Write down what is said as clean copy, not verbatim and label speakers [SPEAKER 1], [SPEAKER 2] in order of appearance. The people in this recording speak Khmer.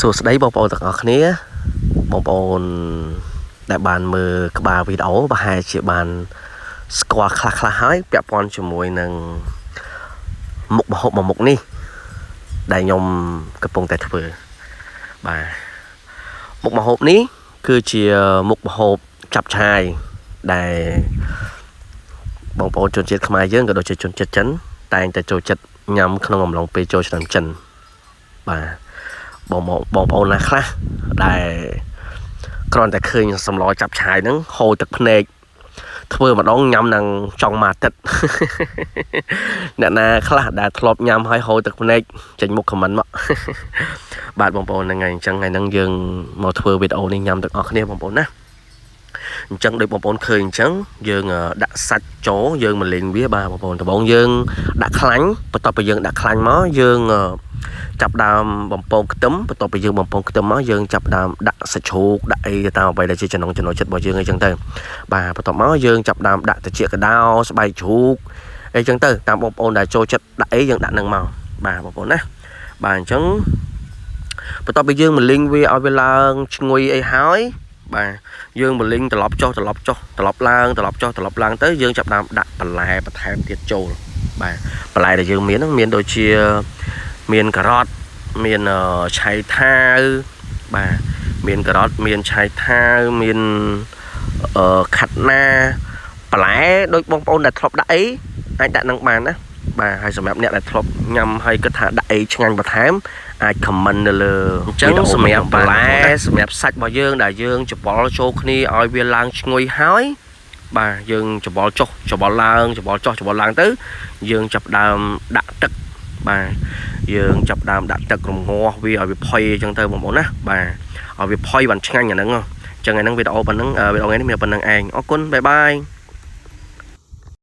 [SPEAKER 1] សួស្តីបងប្អូនទាំងអស់គ្នាបងប្អូនដែលបានមើលក្បាលវីដេអូប្រហែលជាបានស្គាល់ខ្លះៗហើយពាក់ព័ន្ធជាមួយនឹងមុខម្ហូបមួយមុខនេះដែលខ្ញុំកំពុងតែធ្វើបាទមុខម្ហូបនេះគឺជាមុខម្ហូបចាប់ឆាយដែលបងប្អូនជនជាតិខ្មែរយើងក៏ដូចជាជនជាតិចិនតែងតែចូលចិត្តញ៉ាំក្នុងអំឡុងពេលចូលឆ្នាំចិនបាទបងប្អូនណាខ្លះដែលគ្រាន់តែឃើញសម្លចាប់ឆាយហ្នឹងហូរទឹកភ្នែកធ្វើម្ដងញ៉ាំនឹងចង់មកអាទិត្យអ្នកណាខ្លះដែលធ្លាប់ញ៉ាំហើយហូរទឹកភ្នែកចេញមុខខមមិនមកបាទបងប្អូនហ្នឹងហើយអញ្ចឹងថ្ងៃហ្នឹងយើងមកធ្វើវីដេអូនេះញ៉ាំទាំងអស់គ្នាបងប្អូនណាអញ្ចឹងដូចបងប្អូនឃើញអញ្ចឹងយើងដាក់សាច់ចូលយើងមកលេងវាបាទបងប្អូនដំបូងយើងដាក់ខ្លាញ់បន្ទាប់ពីយើងដាក់ខ្លាញ់មកយើងចាប់ដើមបំពងខ្ទឹមបន្ទាប់ពីយើងបំពងខ្ទឹមមកយើងចាប់ដើមដាក់សាច់ជ្រូកដាក់អីតាមអ្វីដែលជាចំណង់ចំណូលចិត្តរបស់យើងអីចឹងទៅបាទបន្ទាប់មកយើងចាប់ដើមដាក់ត្រចៀកកដោស្បែកជ្រូកអីចឹងទៅតាមបងប្អូនដែលចូលចិត្តដាក់អីយើងដាក់នឹងមកបាទបងប្អូនណាបាទអញ្ចឹងបន្ទាប់ពីយើងមកលីងវាឲ្យវាឡើងឈ្ងុយអីហើយបាទយើងមកលីងត្រឡប់ចុះត្រឡប់ឡើងត្រឡប់ចុះត្រឡប់ឡើងទៅយើងចាប់ដើមដាក់បន្លែបន្ថែមទៀតចូលបាទបន្លែដែលយើងមានហ្នឹងមានដូចជាមានការ៉ុតមានឆៃថាវបាទមានការ៉ុតមានឆៃថាវមានខាត់ណាបន្លែដូចបងប្អូនដែលធ្លាប់ដាក់អីអាចដាក់នឹងបានណាបាទហើយសម្រាប់អ្នកដែលធ្លាប់ញ៉ាំហើយគិតថាដាក់អីឆ្ងាញ់បន្ថែមអាចខមមិននៅលើអញ្ចឹងសម្រាប់បន្លែសម្រាប់សាច់របស់យើងដែលយើងច្បល់ចូលគ្នាឲ្យវាឡើងឈ្ងុយហើយបាទយើងច្បល់ចុះច្បល់ឡើងច្បល់ចុះច្បល់ឡើងទៅយើងចាប់ដើមដាក់ទឹកបាទយើងចាប់ដើមដាក់ទឹករងាស់វាឲ្យវាផុយអញ្ចឹងទៅបងប្អូនណាបាទឲ្យវាផុយបានឆ្ងាញ់អាហ្នឹងអញ្ចឹងថ្ងៃហ្នឹងវីដេអូប៉ុណ្ណឹងវីដេអូថ្ងៃនេះមានប៉ុណ្្នឹងឯងអរគុណបាយបាយ